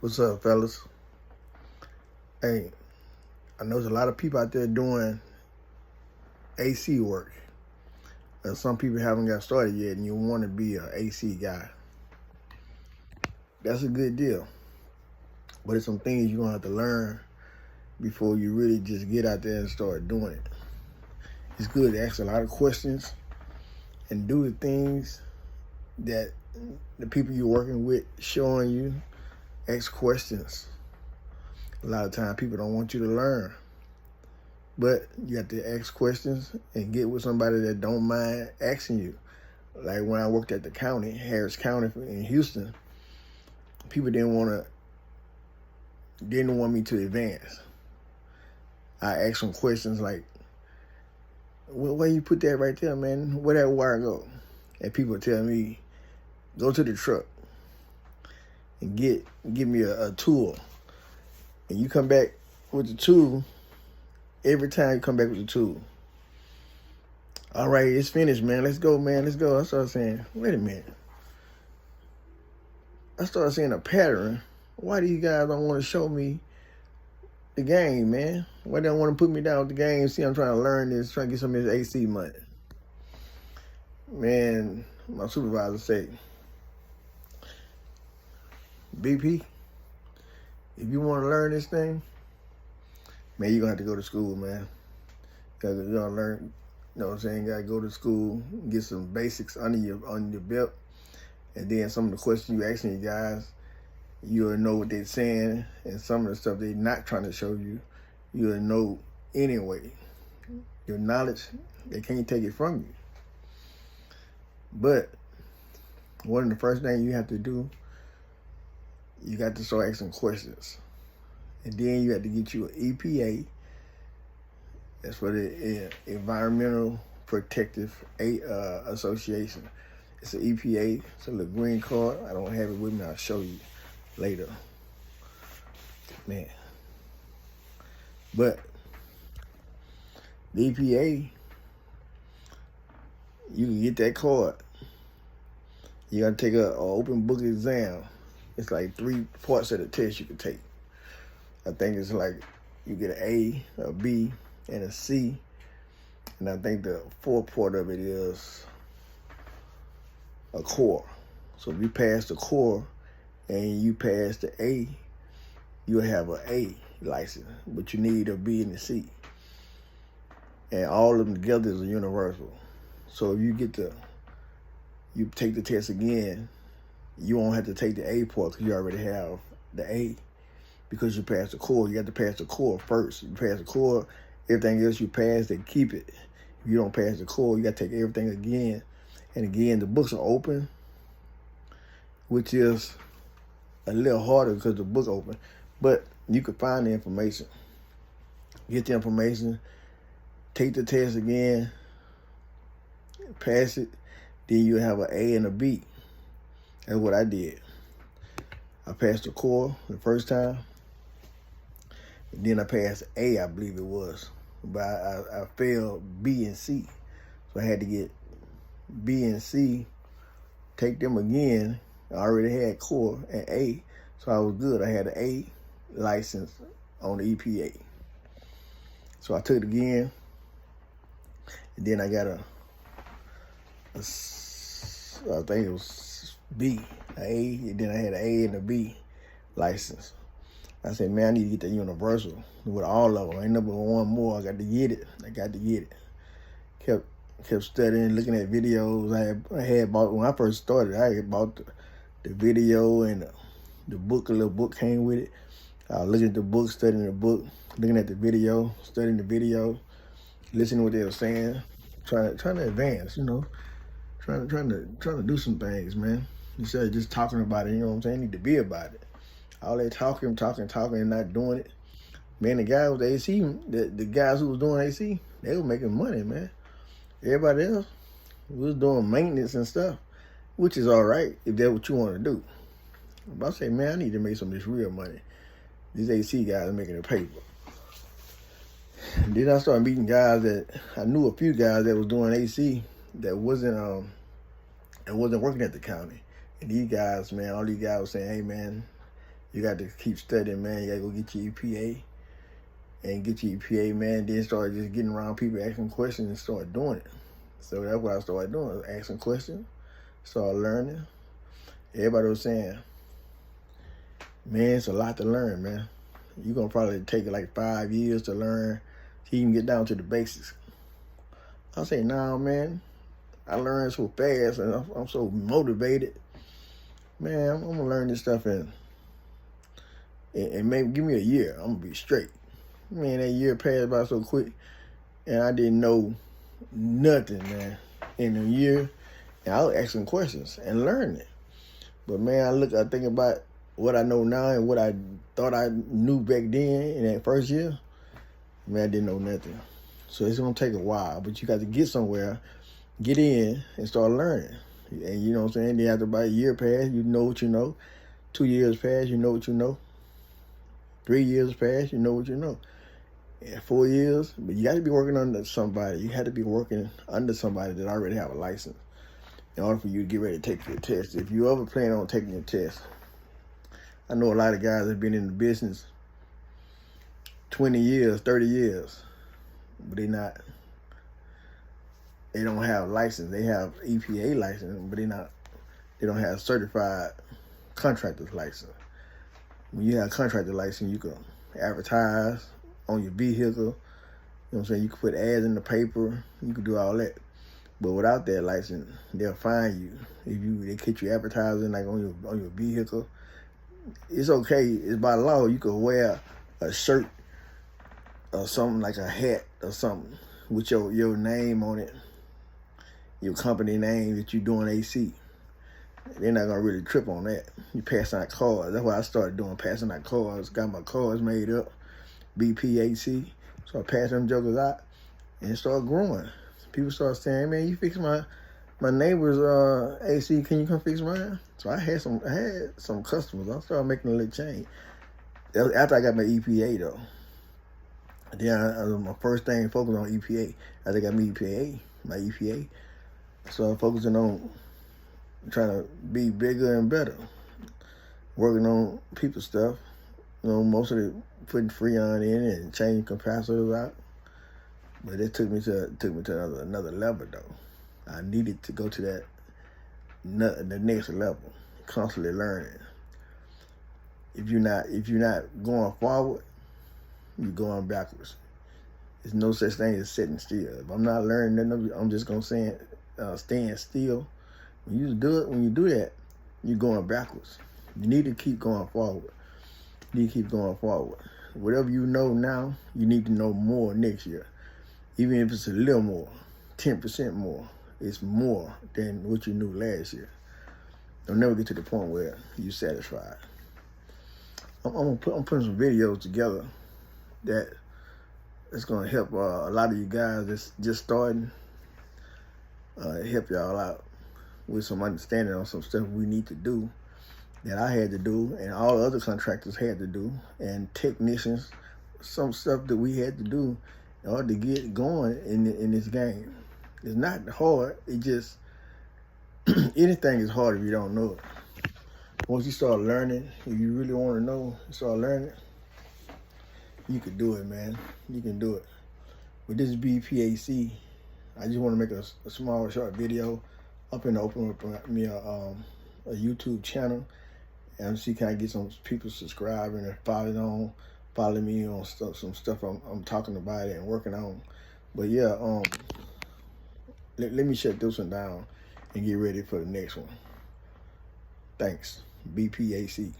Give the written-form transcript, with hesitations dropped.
What's up, fellas? Hey, I know there's a lot of people out there doing AC work. Some people haven't got started yet, and you want to be an AC guy. That's a good deal. But it's some things you're going to have to learn before you really just get out there and start doing it. It's good to ask a lot of questions and do the things that the people you're working with showing you. Ask questions. A lot of times people don't want you to learn. But you have to ask questions and get with somebody that don't mind asking you. Like when I worked at the county, Harris County in Houston, people didn't want me to advance. I asked some questions like, well, where you put that right there, man? Where that wire go? And people tell me, go to the truck and give me a tool. And you come back with the tool. Every time you come back with the tool. All right, it's finished, man. Let's go, man. Let's go. I started saying, wait a minute. I started seeing a pattern. Why do you guys don't want to show me the game, man? Why they don't want to put me down with the game? See, I'm trying to learn this, trying to get some of this AC money. Man, my supervisor said, BP, if you want to learn this thing, man, you're going to have to go to school, man. Because you're going to learn, you know what I'm saying? You got to go to school, get some basics under your belt. And then some of the questions you asking you guys, you'll know what they're saying. And some of the stuff they're not trying to show you, you'll know anyway. Your knowledge, they can't take it from you. But one of the first things you have to do, you got to start asking questions. And then you have to get you an EPA. That's for the Environmental Protective Association. It's an EPA. It's a little green card. I don't have it with me. I'll show you later. Man. But the EPA, you can get that card. You got to take an open book exam. It's like 3 parts of the test you can take. I think it's like you get an A, a B, and a C. And I think the 4th part of it is a core. So if you pass the core and you pass the A, you'll have an A license. But you need a B and a C. And all of them together is a universal. So if you you take the test again, you won't have to take the A part because you already have the A. Because you passed the core, you have to pass the core first. You pass the core, everything else you pass, they keep it. If you don't pass the core, you got to take everything again. And again, the books are open, which is a little harder because the book's open. But you can find the information. Get the information, take the test again, pass it, then you have an A and a B. That's what I did. I passed the core the first time. And then I passed A, I believe it was. But I failed B and C. So I had to get B and C, take them again. I already had core and A, so I was good. I had an A license on the EPA. So I took it again. And then I got I think it was B, an A, and then I had an A and a B license. I said, man, I need to get that universal with all of them. Ain't number one more. I got to get it. Kept studying, looking at videos. I had bought, when I first started, I had bought the video and the book. A little book came with it. I was looking at the book, studying the book, looking at the video, studying the video, listening to what they were saying, trying to advance, you know, trying to do some things, man. Instead of just talking about it, you know what I'm saying? I need to be about it. All that talking and not doing it. Man, the guys with the AC, the guys who was doing AC, they were making money, man. Everybody else was doing maintenance and stuff, which is all right if that's what you want to do. But I say, man, I need to make some of this real money. These AC guys are making the paper. And then I started meeting guys that, I knew a few guys that was doing AC that wasn't working at the county. And these guys, man, all these guys were saying, hey, man, You got to keep studying, man. You got to go get your EPA and get your EPA, man. Then start just getting around people, asking questions, and start doing it. So that's what I started doing, asking questions, started learning. Everybody was saying, man, it's a lot to learn, man. You're going to probably take like 5 years to learn to even get down to the basics. I say, nah, man, I learned so fast and I'm so motivated. Man, I'm going to learn this stuff and maybe give me a year. I'm going to be straight. Man, that year passed by so quick and I didn't know nothing, man. In a year, and I was asking questions and learning. But man, I think about what I know now and what I thought I knew back then in that first year. Man, I didn't know nothing. So it's gonna take a while, but you got to get somewhere, get in, and start learning. And you know what I'm saying? Then after about a year pass, you know what you know. 2 years pass, you know what you know. 3 years pass, you know what you know. And 4 years, but you got to be working under somebody. You had to be working under somebody that already have a license in order for you to get ready to take your test. If you ever plan on taking your test, I know a lot of guys have been in the business 20 years, 30 years, but they don't have license. They have EPA license, but they don't have certified contractor's license. When you have a contractor license, you can advertise on your vehicle. You know what I'm saying? You can put ads in the paper. You can do all that. But without that license, they'll fine you. If they catch you advertising like on your vehicle, it's okay. It's by law. You can wear a shirt or something like a hat or something with your name on it, your company name that you're doing AC. They're not gonna really trip on that. You passing out cards. That's what I started doing, passing out cards. Got my cards made up, BPAC. So I passed them jokers out and it started growing. People started saying, man, you fix my neighbor's AC, can you come fix mine? So I had some customers. I started making a little change. That was after I got my EPA though. Then my first thing focused on EPA. After I got my EPA. So I'm focusing on trying to be bigger and better. Working on people stuff. You know, most of it putting Freon in and changing capacitors out. But it took me to another level though. I needed to go to the next level, constantly learning. If you're not going forward, you're going backwards. There's no such thing as sitting still. If I'm not learning nothing, I'm just gonna stand still. When you do that, you're going backwards. You need to keep going forward. Whatever you know now, you need to know more next year. Even if it's a little more, 10% more, it's more than what you knew last year. You'll never get to the point where you're satisfied. I'm putting some videos together that's gonna help a lot of you guys that's just starting, help y'all out with some understanding on some stuff we need to do that I had to do and all other contractors had to do, and technicians, some stuff that we had to do in order to get going in this game. It's not hard. It just, anything is hard if you don't know it. Once you start learning, if you really want to know, start learning, you can do it, man. You can do it. With this BPAC, I just want to make a small, short video. I'm going to open up me a YouTube channel and see can I get some people subscribing and follow me on some stuff I'm talking about and working on. But yeah, let me shut this one down and get ready for the next one. Thanks. BPAC.